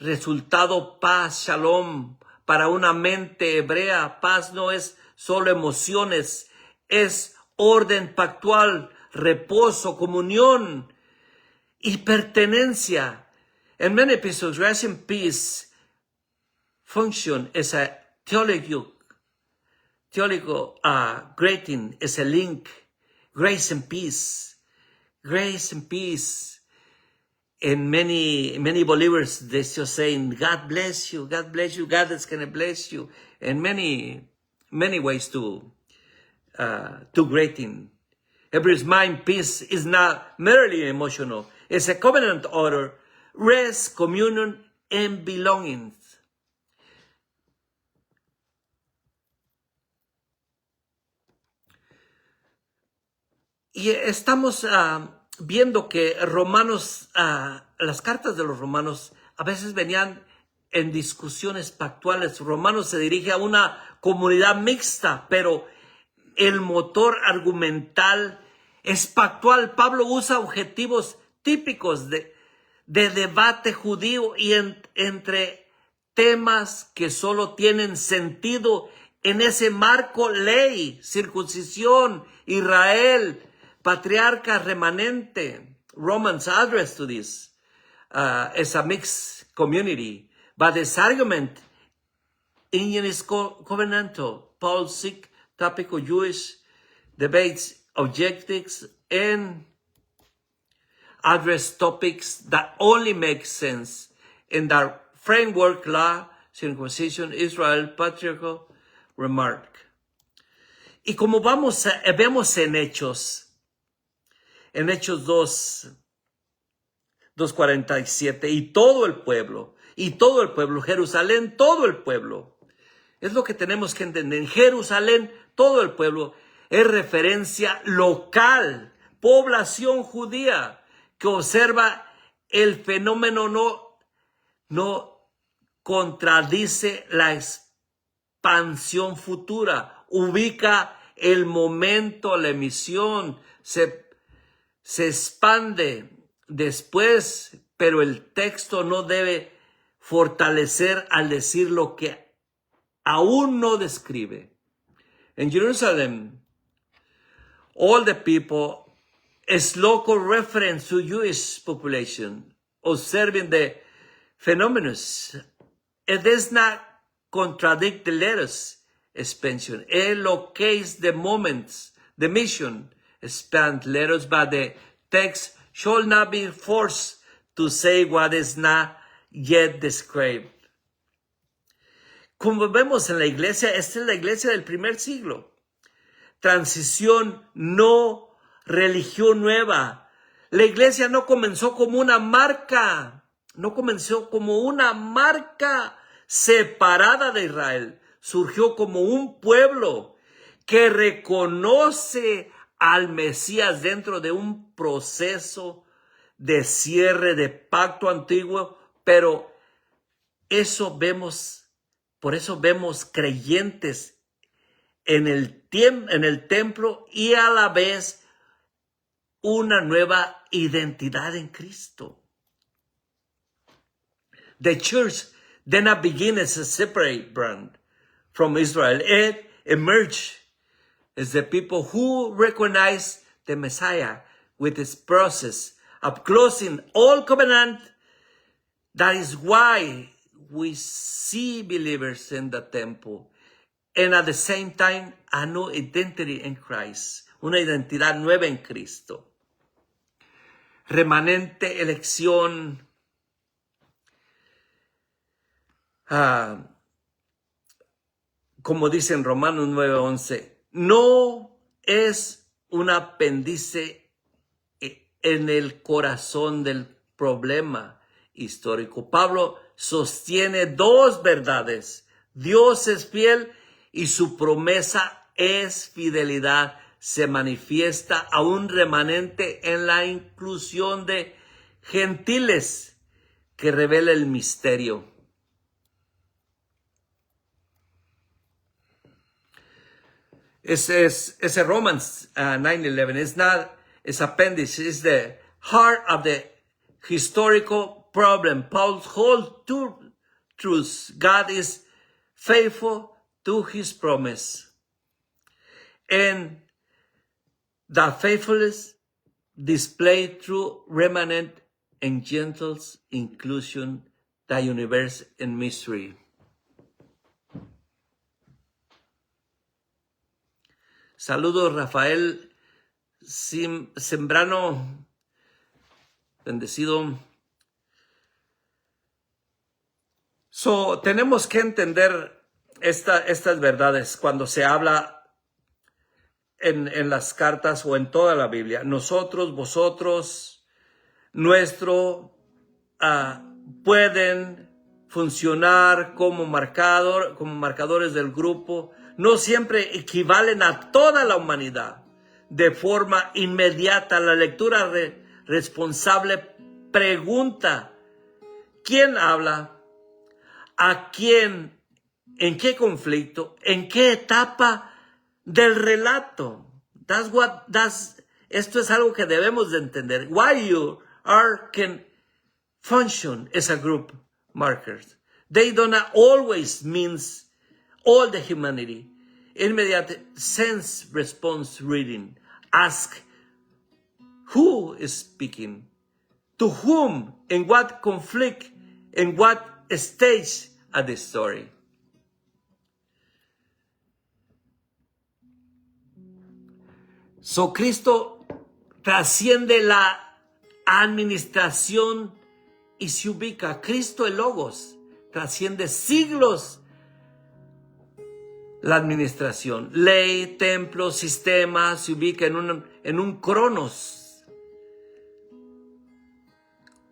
A: resultado paz, shalom. Para una mente hebrea, paz no es solo emociones, es orden pactual, reposo, comunión y pertenencia. In many epistles, grace and peace function as a theological greeting, as a link. Grace and peace. Grace and peace. And many believers, they're still saying, God bless you, God is going to bless you. And many ways to greeting. Hebrews mind, peace is not merely emotional. It's a covenant order, rest, communion, and belonging. Y estamos viendo que Romanos, las cartas de los romanos a veces venían en discusiones pactuales. Romanos se dirige a una comunidad mixta, pero el motor argumental es pactual. Pablo usa objetivos típicos de debate judío y entre temas que solo tienen sentido en ese marco: ley, circuncisión, Israel, patriarca remanente. Romans address to this as a mixed community, but this argument Indian is covenantal. Paul seek topical Jewish debates, objectives, and address topics that only make sense in the framework: law, circumcision, Israel, patriarchal remark. Y como vemos en Hechos 2:47, y todo el pueblo, Jerusalén, todo el pueblo. Es lo que tenemos que entender. En Jerusalén, todo el pueblo es referencia local, población judía que observa el fenómeno, no contradice la expansión futura, ubica el momento, la emisión, se expande después, pero el texto no debe fortalecer al decir lo que aún no describe. In Jerusalem, all the people is local reference to Jewish population, observing the phenomena. It does not contradict the letters expansion. It locates the moments, the mission expand letters, but the text should not be forced to say what is not yet described. Como vemos en la iglesia, esta es la iglesia del primer siglo. Transición, no religión nueva. La iglesia no comenzó como una marca, separada de Israel. Surgió como un pueblo que reconoce al Mesías dentro de un proceso de cierre de pacto antiguo, pero por eso vemos creyentes en el templo y a la vez una nueva identidad en Cristo. The church did not begin as a separate brand from Israel. It emerged as the people who recognize the Messiah with its process of closing all covenant. That is why we see believers in the temple, and at the same time a new identity in Christ, una identidad nueva en Cristo. Remanente, elección, como dice en Romanos 9:11, no es un apéndice en el corazón del problema histórico. Pablo sostiene dos verdades. Dios es fiel y su promesa es fidelidad. Se manifiesta a un remanente en la inclusión de gentiles que revela el misterio. Ese Romans 9:11 is not its appendix, it's the heart of the historical problem. Paul's whole truths. God is faithful to his promise. And the faithfulness displayed through remnant and gentles inclusion, the universe and mystery. Saludos, Rafael Sembrano, bendecido. Tenemos que entender estas verdades cuando se habla en las cartas o en toda la Biblia. Nosotros, vosotros, nuestro, pueden funcionar como marcadores del grupo. No siempre equivalen a toda la humanidad de forma inmediata. La lectura responsable pregunta: ¿quién habla? ¿A quién? ¿En qué conflicto? ¿En qué etapa del relato? Esto es algo que debemos de entender. Why you can function as a group markers. They don't always means all the humanity. Immediate sense response reading. Ask who is speaking, to whom, in what conflict, in what stage of the story. Cristo trasciende la administración y se ubica. Cristo el Logos trasciende siglos la administración. Ley, templo, sistema, se ubica en un cronos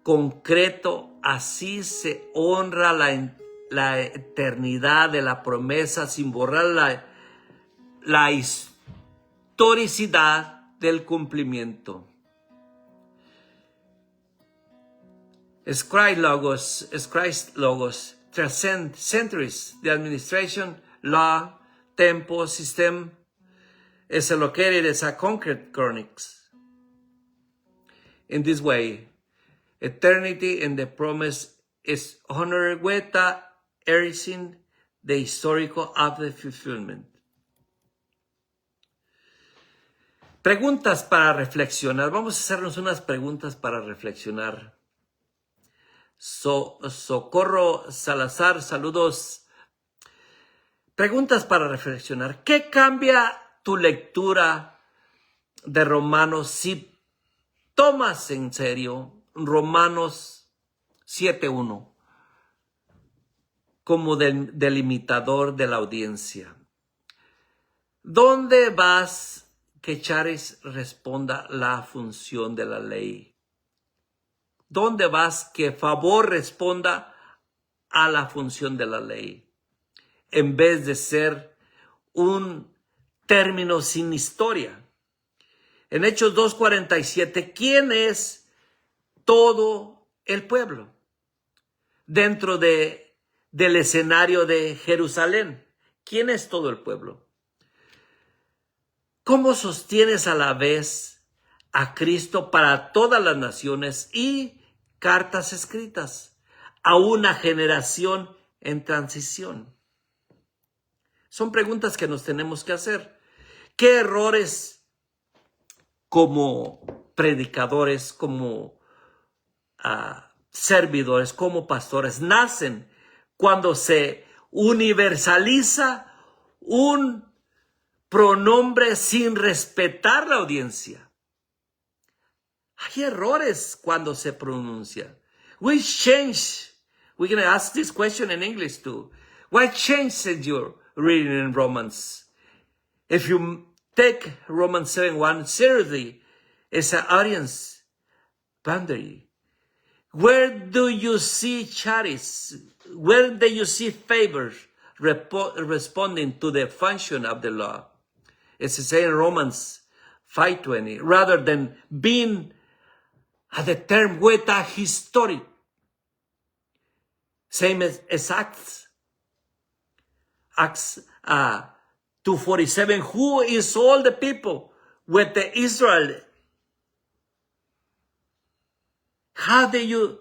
A: concreto. Así se honra la eternidad de la promesa sin borrar la historicidad del cumplimiento. Christ Logos transcend centuries. The administration, law, tempo, system is located as a concrete chronics. In this way, eternity and the promise is honored without erasing the historical of the fulfillment. Preguntas para reflexionar. Vamos a hacernos unas preguntas para reflexionar. Socorro Salazar, saludos. Preguntas para reflexionar. ¿Qué cambia tu lectura de Romanos si tomas en serio Romanos 7:1 como delimitador de la audiencia? ¿Dónde vas que Charis responda la función de la ley? ¿Dónde vas que favor responda a la función de la ley? En vez de ser un término sin historia. En Hechos 2:47, ¿quién es todo el pueblo dentro del escenario de Jerusalén? ¿Quién es todo el pueblo? ¿Cómo sostienes a la vez a Cristo para todas las naciones y cartas escritas a una generación en transición? Son preguntas que nos tenemos que hacer. ¿Qué errores como predicadores, como servidores, como pastores nacen cuando se universaliza un pronombre sin respetar la audiencia? Hay errores cuando se pronuncia. We're going to ask this question in English too. What changed your reading in Romans? If you take Romans 7:1 seriously as an audience, boundary? Where do you see charities? Where do you see favors responding to the function of the law? As it says in Romans 5:20, rather than being at the term with a history. Same as Acts 2:47. Who is all the people with the Israel? How do you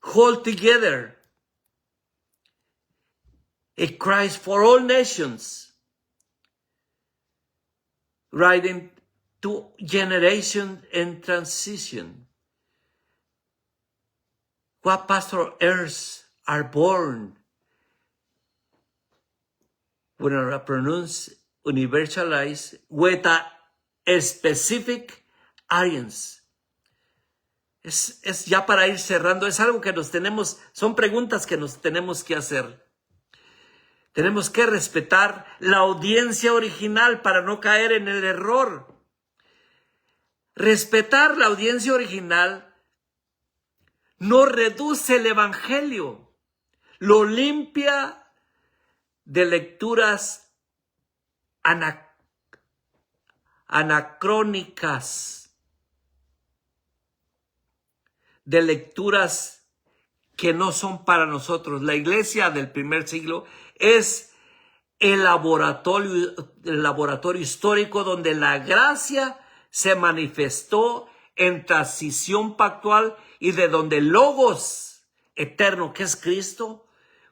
A: hold together a Christ for all nations? Writing to generation and transition. What pastor earths are born when I pronounce universalize with a specific audience. Es ya para ir cerrando, es algo que son preguntas que nos tenemos que hacer. Tenemos que respetar la audiencia original para no caer en el error. Respetar la audiencia original no reduce el evangelio, lo limpia de lecturas anacrónicas, de lecturas que no son para nosotros. La iglesia del primer siglo es el laboratorio histórico donde la gracia se manifestó en transición pactual y de donde el Logos eterno, que es Cristo,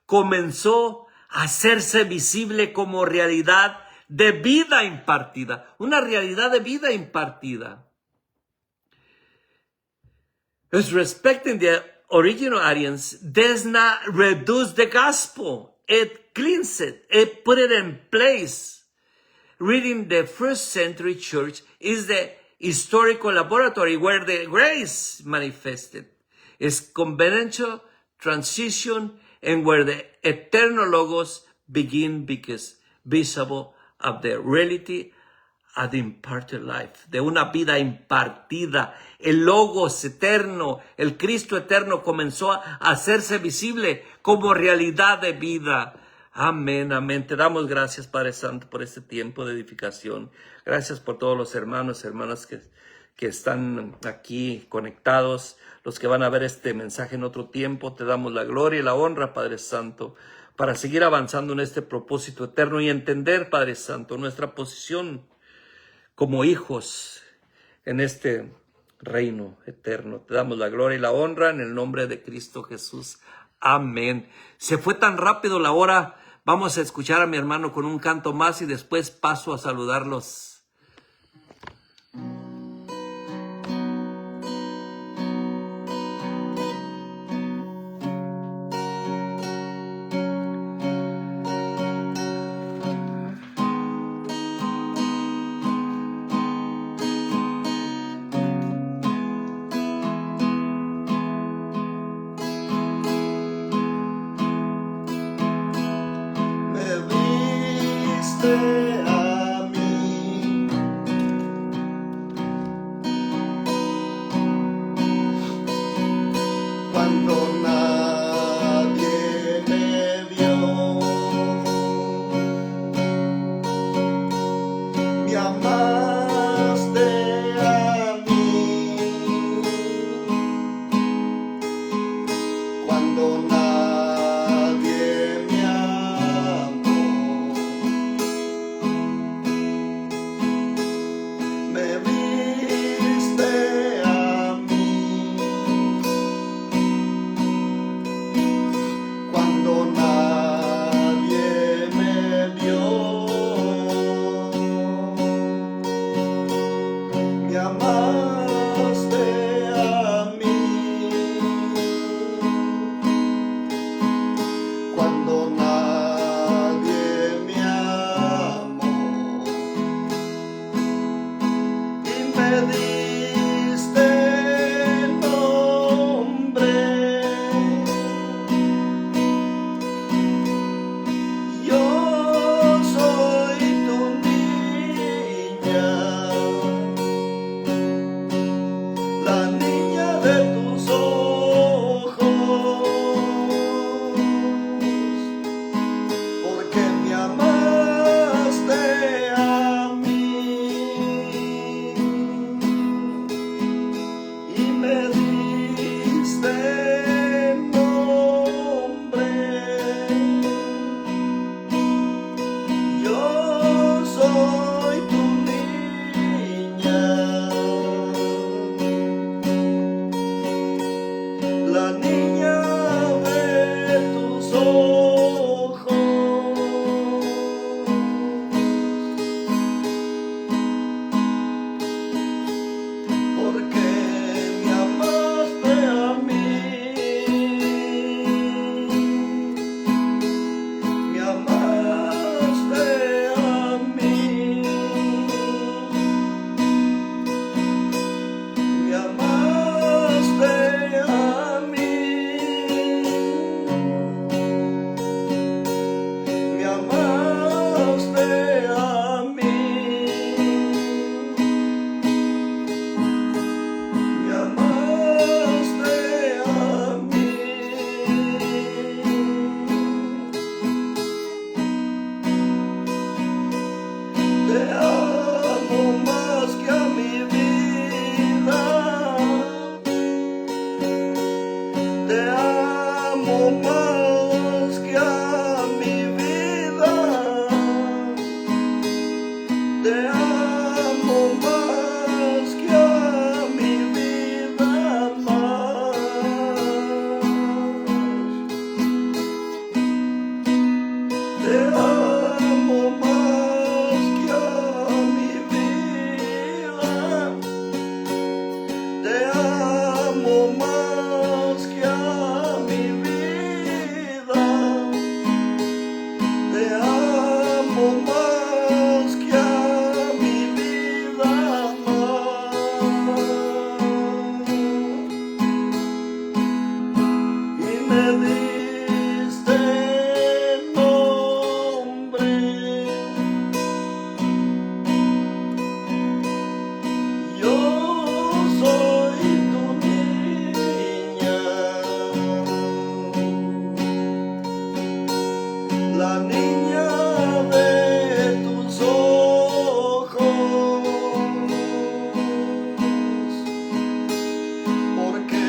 A: comenzó a hacerse visible como realidad de vida impartida, una realidad de vida impartida. Is respecting the original audience does not reduce the gospel. It cleans it. It put it in place. Reading the first century church is the historical laboratory where the grace manifested. It's covenantal transition and where the eternal logos begin because visible of the reality of the imparted life, de una vida impartida. El Logos eterno, el Cristo eterno comenzó a hacerse visible como realidad de vida. Amén, amén. Te damos gracias, Padre Santo, por este tiempo de edificación. Gracias por todos los hermanos, hermanas que están aquí conectados, los que van a ver este mensaje en otro tiempo. Te damos la gloria y la honra, Padre Santo, para seguir avanzando en este propósito eterno y entender, Padre Santo, nuestra posición como hijos en este reino eterno. Te damos la gloria y la honra en el nombre de Cristo Jesús. Amén. Se fue tan rápido la hora. Vamos a escuchar a mi hermano con un canto más y después paso a saludarlos.
B: A mí cuando nadie me vio, me amaste a mí cuando nadie me amó. Me viste a mí cuando nadie me vio, me amaste a mí cuando nadie me amó. Me diste nombre, yo soy tu niña, la niña amo más que a mi vida más. Te amo más que a mi vida. Te amo más que a mi vida. Te amo más que a mi vida más. Y me diste nombre. Yo soy tu niña, la niña de tus ojos, porque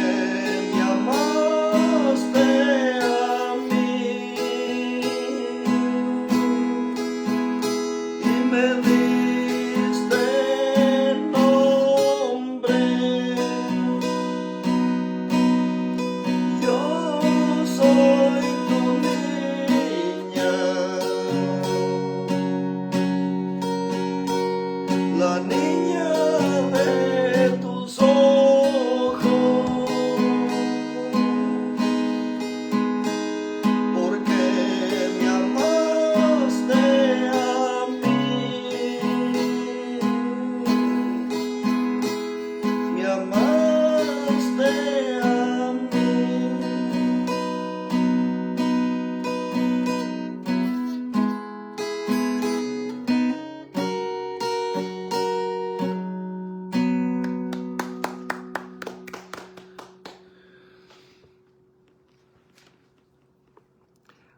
B: me amaste a mí y me diste nombre. Yo soy tu niña, la niña de tus ojos, porque me amaste a mí, me amaste a mí.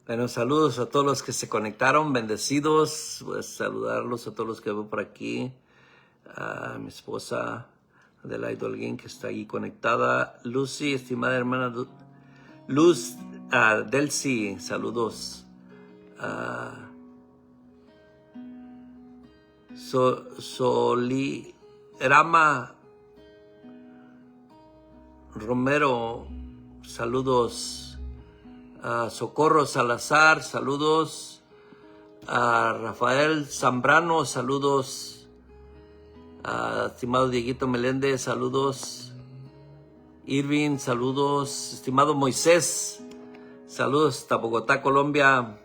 A: Bueno, saludos a todos los que se conectaron, bendecidos. Voy a saludarlos a todos los que veo por aquí. A mi esposa Adelaide Holguín, que está ahí conectada. Lucy, estimada hermana Luz, Delcy, saludos. Solirama Romero, saludos. Socorro Salazar, saludos. Rafael Zambrano, saludos. Estimado Dieguito Meléndez, saludos. Irving, saludos. Estimado Moisés, saludos hasta Bogotá, Colombia.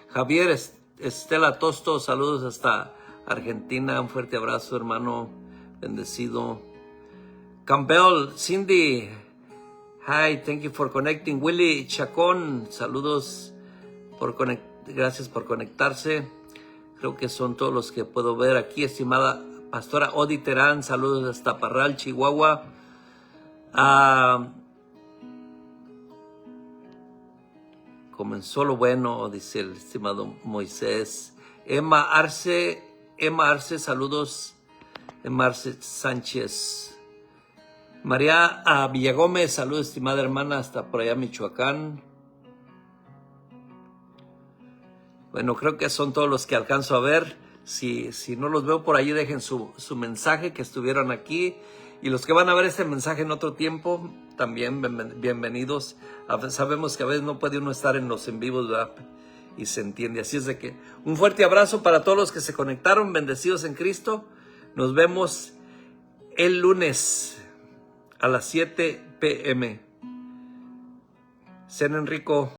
A: Javier Estela Tosto, saludos hasta Argentina. Un fuerte abrazo, hermano, bendecido. Campbell, Cindy, hi, thank you for connecting. Willy Chacón, saludos, gracias por conectarse. Creo que son todos los que puedo ver aquí. Estimada Pastora Odi Terán, saludos hasta Parral, Chihuahua. Comenzó lo bueno, dice el estimado Moisés. Emma Arce, saludos. Emma Arce Sánchez. María Villagómez, saludos, estimada hermana, hasta por allá Michoacán. Bueno, creo que son todos los que alcanzo a ver. Si no los veo por allí, dejen su mensaje que estuvieron aquí. Y los que van a ver este mensaje en otro tiempo, también bienvenidos. Sabemos que a veces no puede uno estar en los en vivos, ¿verdad? Y se entiende. Así es de que un fuerte abrazo para todos los que se conectaron, bendecidos en Cristo. Nos vemos el lunes a las 7 p.m. Cenen rico.